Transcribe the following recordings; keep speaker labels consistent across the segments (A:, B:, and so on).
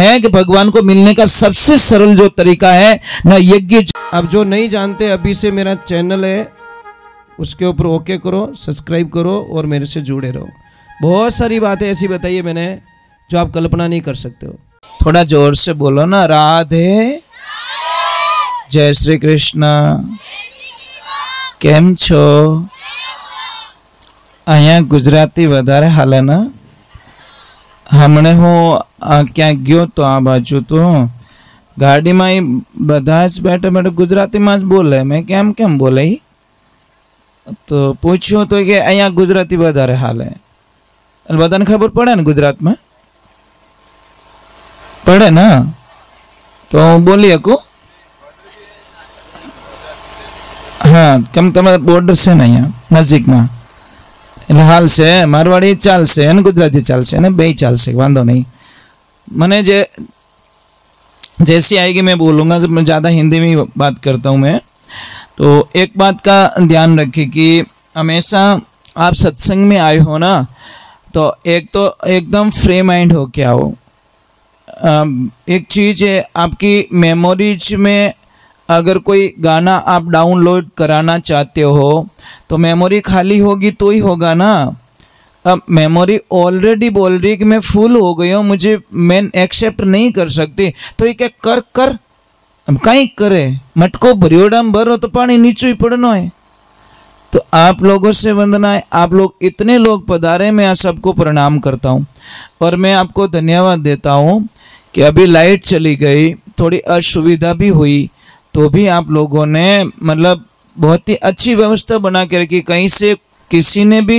A: है कि भगवान को मिलने का सबसे सरल जो तरीका है ना यज्ञ। अब जो नहीं जानते, अभी से मेरा चैनल है उसके ऊपर ओके करो, सब्सक्राइब करो और मेरे से जुड़े रहो। बहुत सारी बातें ऐसी बताई है मैंने जो आप कल्पना नहीं कर सकते हो। थोड़ा जोर से बोलो ना, राधे जय श्री कृष्ण। केम छो? अहिया गुजराती वधारे हाले ना। हमने हूँ क्या गयो तो आ बाजू तो गाड़ी में बधा ज बैठे बैठे गुजराती में ज बोले। मैं केम केम बोले तो पूछ्યું तो कि अहिया गुजराती वधारे हाले। बधाने खबर पड़े ने गुजरात में पड़े ना, तो बोली हकू। हाँ, कम तमारा बॉर्डर से ना अहिया नजीक में એટલે હાલ છે મારવાડી ચાલશે અને ગુજરાતી ચાલશે અને બે ચાલશે, વાંધો નહીં। મને જે जैसी आएगी मैं बोलूँगा, जब मैं ज़्यादा हिंदी में बात करता हूँ मैं। तो एक बात का ध्यान रखें कि हमेशा आप सत्संग में आए हो ना, तो एक तो एकदम फ्री माइंड हो के आओ। एक चीज़ है, आपकी मेमोरीज में अगर कोई गाना आप डाउनलोड कराना चाहते हो तो मेमोरी खाली होगी तो ही होगा ना। अब मेमोरी ऑलरेडी बोल रही कि मैं फुल हो गई हूँ, मुझे मैं एक्सेप्ट नहीं कर सकती, तो ये क्या कर कर अब कहीं करे, मटको भरियोड़ा में भरो तो पानी नीचे ही पड़ना है। तो आप लोगों से वंदना है, आप लोग इतने लोग पधारे, मैं आप सबको प्रणाम करता हूँ और मैं आपको धन्यवाद देता हूँ कि अभी लाइट चली गई, थोड़ी असुविधा भी हुई, तो भी आप लोगों ने मतलब बहुत ही अच्छी व्यवस्था बना के रखी। कहीं से किसी ने भी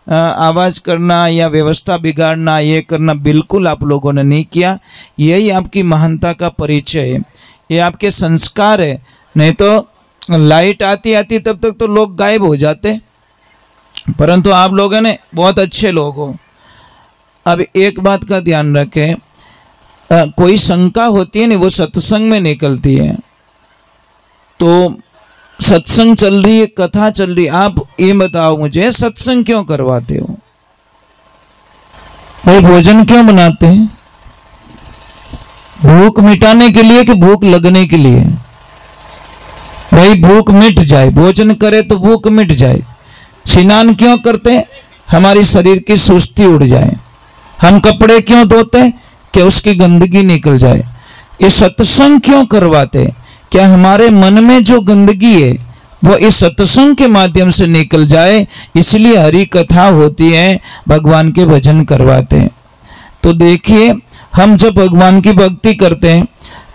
A: आवाज़ करना या व्यवस्था बिगाड़ना ये करना बिल्कुल आप लोगों ने नहीं किया। यही आपकी महानता का परिचय है, ये आपके संस्कार है। नहीं तो लाइट आती आती तब तक तो लोग गायब हो जाते, परंतु आप लोगों ने बहुत अच्छे लोग हो। अब एक बात का ध्यान रखें, कोई शंका होती है नहीं, वो सत्संग में निकलती है। तो सत्संग चल रही है, कथा चल रही है, आप ये बताओ मुझे सत्संग क्यों करवाते हो भाई? भोजन क्यों बनाते हैं? भूख मिटाने के लिए कि भूख लगने के लिए? भाई भूख मिट जाए, भोजन करे तो भूख मिट जाए। स्नान क्यों करते हैं? हमारी शरीर की सुस्ती उड़ जाए। हम कपड़े क्यों धोते? कि उसकी गंदगी निकल जाए। ये सत्संग क्यों करवाते? क्या हमारे मन में जो गंदगी है वो इस सत्संग के माध्यम से निकल जाए, इसलिए हरि कथा होती है, भगवान के भजन करवाते हैं। तो देखिए, हम जब भगवान की भक्ति करते हैं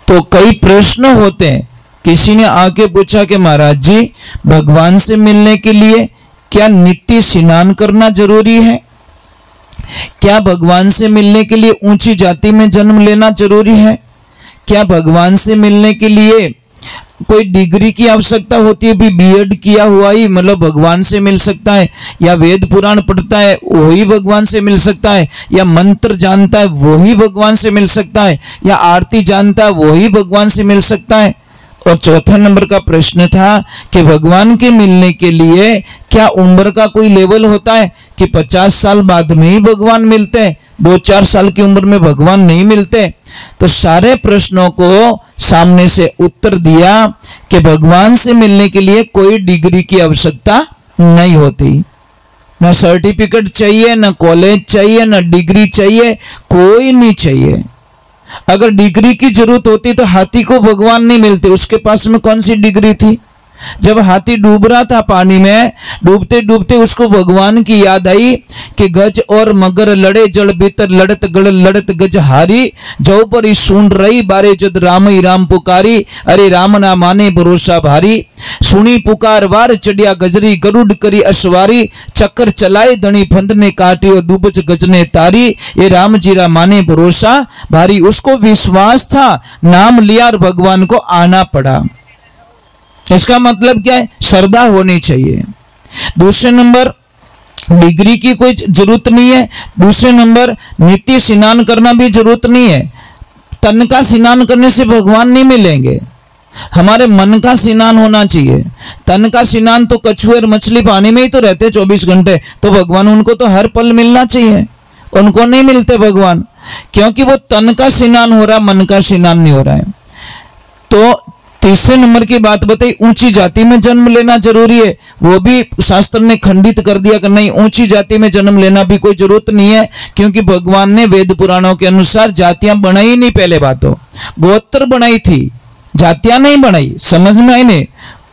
A: तो कई प्रश्न होते हैं। किसी ने आके पूछा कि महाराज जी, भगवान से मिलने के लिए क्या नित्य स्नान करना जरूरी है? क्या भगवान से मिलने के लिए ऊंची जाति में जन्म लेना जरूरी है? क्या भगवान से मिलने के लिए कोई डिग्री की आवश्यकता होती है? भी बीएड किया हुआ ही मतलब भगवान से मिल सकता है? या वेद पुराण पढ़ता है वही भगवान से मिल सकता है? या मंत्र जानता है वही भगवान से मिल सकता है? या आरती जानता है वही भगवान से मिल सकता है? और चौथा नंबर का प्रश्न था कि भगवान के मिलने के लिए क्या उम्र का कोई लेवल होता है कि 50 साल बाद में ही भगवान मिलते हैं, 2-4 साल की उम्र में भगवान नहीं मिलते? तो सारे प्रश्नों को सामने से उत्तर दिया कि भगवान से मिलने के लिए कोई डिग्री की आवश्यकता नहीं होती, ना सर्टिफिकेट चाहिए, ना कॉलेज चाहिए, ना डिग्री चाहिए, कोई नहीं चाहिए। अगर डिग्री की जरूरत होती तो हाथी को भगवान नहीं मिलते, उसके पास में कौन सी डिग्री थी? जब हाथी डूब रहा था पानी में, डूबते डूबते उसको भगवान की याद आई कि गज और मगर लड़े जड़ भीतर लड़त गड़ लड़त गज हारी, जो पर ही सुन रही बारे जद राम ही राम पुकारी, अरे राम ना माने भरोसा भारी, सुनी पुकार वार चढ़िया गजरी गरुड़ करी अश्वारी, चक्कर चलाए धनी फंद ने काटियो दुबच गजने तारी, ये राम जीरा माने भरोसा भारी। उसको विश्वास था, नाम लिया और भगवान को आना पड़ा। इसका मतलब क्या है? श्रद्धा होनी चाहिए। दूसरे नंबर, डिग्री की कोई जरूरत नहीं है। दूसरे नंबर, नित्य स्नान करना भी जरूरत नहीं है। तन का स्नान करने से भगवान नहीं मिलेंगे, हमारे मन का स्नान होना चाहिए। तन का स्नान तो कछुए और मछली पानी में ही तो रहते 24 घंटे, तो भगवान उनको तो हर पल मिलना चाहिए, उनको नहीं मिलते भगवान। क्योंकि वो तन का स्नान हो रहा, मन का स्नान नहीं हो रहा है। तो तीसरे नंबर की बात बताई, ऊंची जाति में जन्म लेना जरूरी है। वो भी शास्त्र ने खंडित कर दिया कि नहीं, ऊंची जाति में जन्म लेना भी कोई जरूरत नहीं है, क्योंकि भगवान ने वेद पुराणों के अनुसार जातियां बनाई नहीं। पहले बात हो, गोत्र बनाई थी, जातियां नहीं बनाई। समझ में आई नहीं?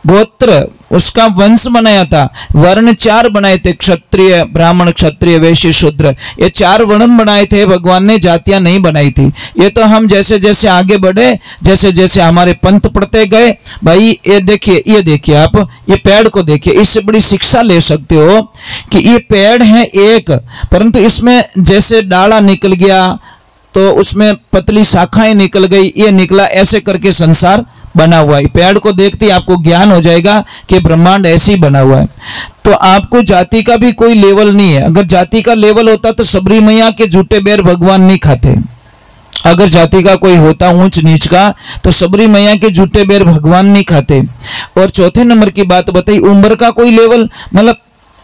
A: गोत्र उसका वंश बनाया था, वर्ण 4 बनाए थे, क्षत्रिय, ब्राह्मण, क्षत्रिय, वैश्य, शूद्र, ये 4 वर्ण बनाए थे भगवान ने, जातियां नहीं बनाई थी। ये तो हम जैसे जैसे आगे बढ़े, जैसे जैसे हमारे पंथ पढ़ते गए, भाई ये देखिए आप, ये पेड़ को देखिए, इससे बड़ी शिक्षा ले सकते हो कि ये पेड़ है एक, परंतु इसमें जैसे डाला निकल गया तो उसमें पतली शाखाएं निकल गई, ये निकला, ऐसे करके संसार बना हुआ है। पेड़ को देखते ही आपको ज्ञान हो जाएगा कि ब्रह्मांड ऐसे ही बना हुआ है। तो आपको जाति का भी कोई लेवल नहीं है। अगर जाति का लेवल होता तो सबरी मैया के झूठे बेर भगवान नहीं खाते। अगर जाति का कोई होता ऊंच नीच का तो सबरी मैया के झूठे बेर भगवान नहीं खाते। और चौथे नंबर की बात बताई, उम्र का कोई लेवल, मतलब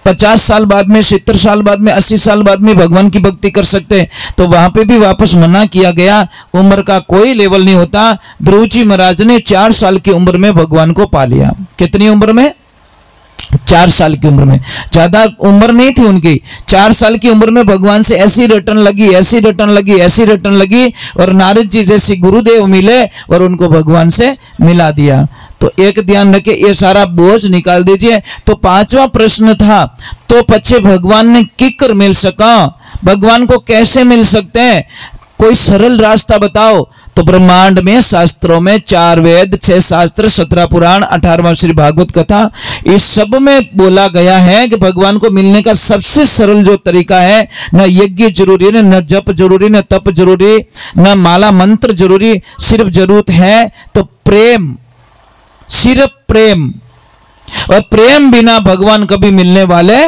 A: 50 साल बाद में, 70 साल बाद में, 80 साल बाद में भगवान की भक्ति कर सकते हैं, तो वहां पे भी वापस मना किया गया। उम्र का कोई लेवल नहीं होता। ध्रुव जी महाराज ने 4 साल की उम्र में भगवान को पा लिया। कितनी उम्र में? 4 साल की उम्र में। ज्यादा उम्र नहीं थी उनकी। 4 साल की उम्र में भगवान से ऐसी रटन लगी, ऐसी रटन लगी, ऐसी रटन लगी, और नारद जी जैसे गुरुदेव मिले और उनको भगवान से मिला दिया। तो एक ध्यान रखे, ये सारा बोझ निकाल दीजिए। तो 5वां प्रश्न था, तो पछे भगवान ने किकर मिल सका, भगवान को कैसे मिल सकते हैं, कोई सरल रास्ता बताओ। तो ब्रह्मांड में, शास्त्रों में 4 वेद, 6 शास्त्र, 17 पुराण, 18वां श्री भागवत कथा, इस सब में बोला गया है कि भगवान को मिलने का सबसे सरल जो तरीका है, न यज्ञ जरूरी है, न जप जरूरी, न तप जरूरी, न माला मंत्र जरूरी, सिर्फ जरूरत है तो प्रेम, सिर्फ प्रेम। और प्रेम बिना भगवान कभी मिलने वाले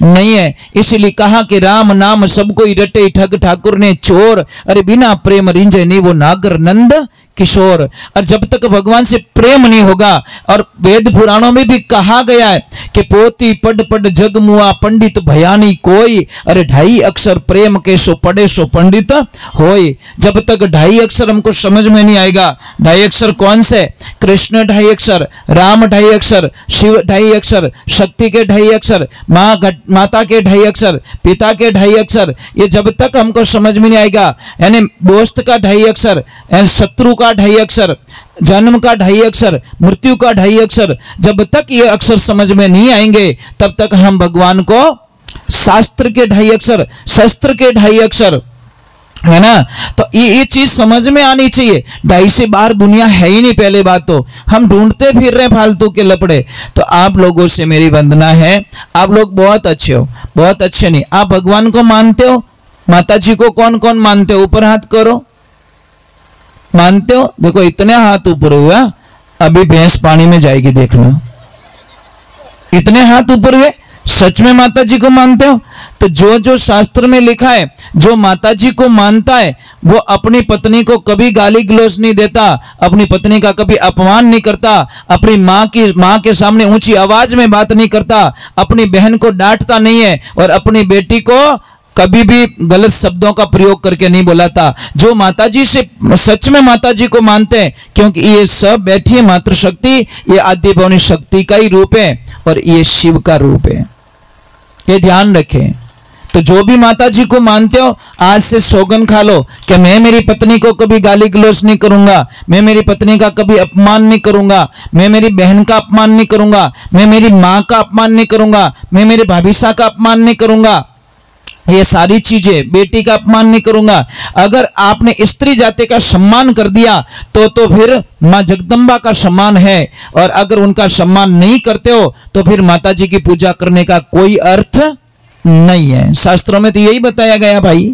A: नहीं है। इसलिए कहा कि राम नाम सबको रटे ठग ठाकुर ने चोर, अरे बिना प्रेम रिंजे नहीं वो नागर नंद किशोर। और जब तक भगवान से प्रेम नहीं होगा, और वेद पुराणों में भी कहा गया है कि पोती पढ़ पढ़ जग मुआ पंडित भयानी कोई, अरे 2.5 अक्षर प्रेम के सो पढ़े सो पंडित होय। जब तक 2.5 अक्षर हमको समझ में नहीं आएगा, 2.5 अक्षर कौन से? कृष्ण 2.5 अक्षर, राम 2.5 अक्षर, शिव 2.5 अक्षर, शक्ति के 2.5 अक्षर, माता के 2.5 अक्षर, पिता के 2.5 अक्षर, ये जब तक हमको समझ में नहीं आएगा, यानी दोस्त का 2.5 अक्षर, शत्रु का 2.5 अक्षर, जन्म का 2.5 अक्षर, मृत्यु का 2.5 अक्षर, जब तक ये अक्षर समझ में नहीं आएंगे तब तक हम भगवान को, शास्त्र के 2.5 अक्षर, शस्त्र के 2.5 अक्षर, है ना, तो ये चीज समझ में आनी चाहिए। 2.5 से बाहर दुनिया है ही नहीं। पहले बात तो हम ढूंढते फिर रहे फालतू के लपड़े। तो आप लोगों से मेरी वंदना है, आप लोग बहुत अच्छे हो, बहुत अच्छे नहीं, आप भगवान को मानते हो? माता जी को कौन कौन मानते हो? ऊपर हाथ करो, मानते हो? देखो इतने हाथ ऊपर हुआ, अभी भैंस पानी में जाएगी देखना। इतने हाथ ऊपर हुए, सच में माता जी को मानते हो? तो जो जो शास्त्र में लिखा है, जो माता जी को मानता है वो अपनी पत्नी को कभी गाली गलौज नहीं देता, अपनी पत्नी का कभी अपमान नहीं करता, अपनी माँ के सामने ऊंची आवाज में बात नहीं करता, अपनी बहन को डांटता नहीं है, और अपनी बेटी को कभी भी गलत शब्दों का प्रयोग करके नहीं बुलाता। जो माताजी से सच में माताजी को मानते हैं, क्योंकि ये सब बैठी है मातृशक्ति, ये आदि भवनी शक्ति का ही रूप है और ये शिव का रूप है, ये ध्यान रखें। तो जो भी माताजी को मानते हो, आज से सौगन खा लो कि मैं मेरी पत्नी को कभी गाली गलौज नहीं करूंगा, मैं मेरी पत्नी का कभी अपमान नहीं करूंगा, मैं मेरी बहन का अपमान नहीं करूंगा, मैं मेरी माँ का अपमान नहीं करूंगा, मैं मेरी भाभीसा का अपमान नहीं करूंगा, ये सारी चीजें, बेटी का अपमान नहीं करूंगा। अगर आपने स्त्री जाति का सम्मान कर दिया तो फिर माँ जगदम्बा का सम्मान है, और अगर उनका सम्मान नहीं करते हो तो फिर माता जी की पूजा करने का कोई अर्थ नहीं है। शास्त्रों में तो यही बताया गया भाई।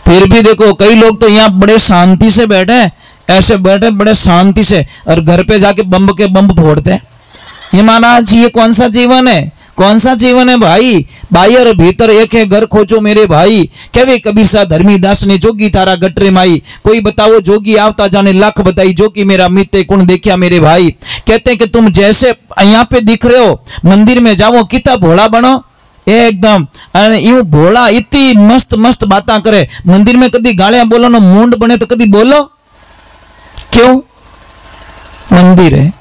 A: फिर भी देखो कई लोग तो यहाँ बड़े शांति से बैठे हैं, ऐसे बैठे बड़े शांति से, और घर पे जाके बम के बम फोड़ते हैं। ये महाराज ये कौन सा जीवन है? कौन सा जीवन है भाई? बाहर भीतर एक है, घर खोजो मेरे भाई, कहवे कबीर सा धर्मी दास ने जोगी थारा गटरे माई, कोई बताओ जोगी आवता जाने लाख बताई, जो कि मेरा मित्र कुण देखिया मेरे भाई। कहते हैं कि तुम जैसे यहाँ पे दिख रहे हो, मंदिर में जाओ कितना भोला बनो, एकदम यूं भोला इतनी मस्त मस्त बातें करे। मंदिर में कदी गालियां बोलो ना मूंड बने तो कदी बोलो क्यों? मंदिर है,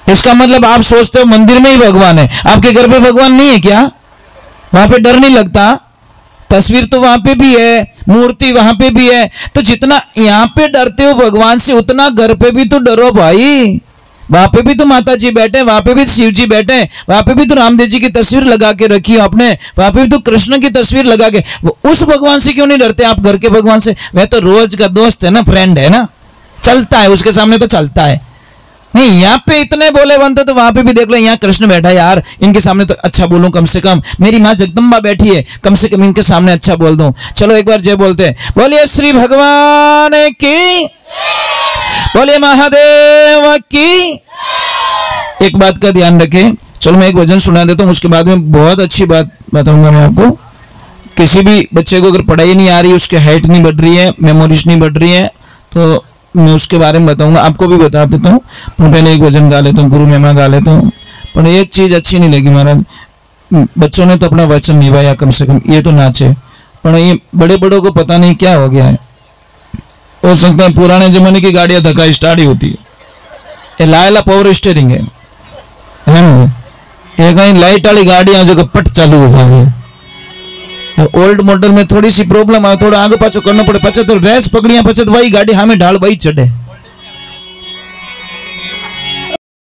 A: इसका मतलब आप सोचते हो मंदिर में ही भगवान है। आपके घर पे भगवान नहीं है क्या? वहां पे डर नहीं लगता? तस्वीर तो वहां पे भी है, मूर्ति वहां पे भी है। तो जितना यहां पे डरते हो भगवान से, उतना घर पे भी तो डरो भाई। वहां पे भी तो माता जी बैठे, वहां पे भी शिव जी बैठे, वहां पे भी तो रामदेव जी की तस्वीर लगा के रखी हो आपने, वहां पे भी तो कृष्ण की तस्वीर लगा के। वो उस भगवान से क्यों नहीं डरते आप घर के भगवान से? वह तो रोज का दोस्त है ना, फ्रेंड है ना, चलता है उसके सामने तो चलता है। नहीं, यहाँ पे इतने बोले बनते तो वहां पे भी देख लो, यहाँ कृष्ण बैठा है यार, इनके सामने तो अच्छा बोलूं, कम से कम मेरी माँ जगदम्बा बैठी है, कम से कम इनके सामने अच्छा बोल दूं। चलो एक बार जय बोलते हैं, बोलिए श्री भगवान की, बोलिए महादेव की। एक बात का ध्यान रखें, चलो मैं एक भजन सुना देता हूँ, उसके बाद में बहुत अच्छी बात बताऊंगा मैं आपको। किसी भी बच्चे को अगर पढ़ाई नहीं आ रही, उसकी हाइट नहीं बढ़ रही है, मेमोरीज नहीं बढ़ रही है, तो मैं उसके बारे में बताऊंगा, आपको भी बता देता हूँ। पहले एक भजन गा लेता हूँ, गुरु महिमा गा लेता हूँ। पर एक चीज अच्छी नहीं लगी महाराज, बच्चों ने तो अपना वचन निभाया कम से कम, ये तो नाचे, पर ये बड़े बड़ों को पता नहीं क्या हो गया है। हो सकता है पुराने जमाने की गाड़ियां धक्का स्टार्ट ही होती है, ये लायला पावर स्टीयरिंग है ना, ये कहीं लाइट वाली गाड़ियां जो पट चालू हो जाए। ओल्ड मॉडल में थोड़ी सी प्रॉब्लम है, थोड़ा आगे पाछो करना पड़े, पचे तो रेस पकड़िया, पचे तो वही गाड़ी हमें ढाल वही चढ़े।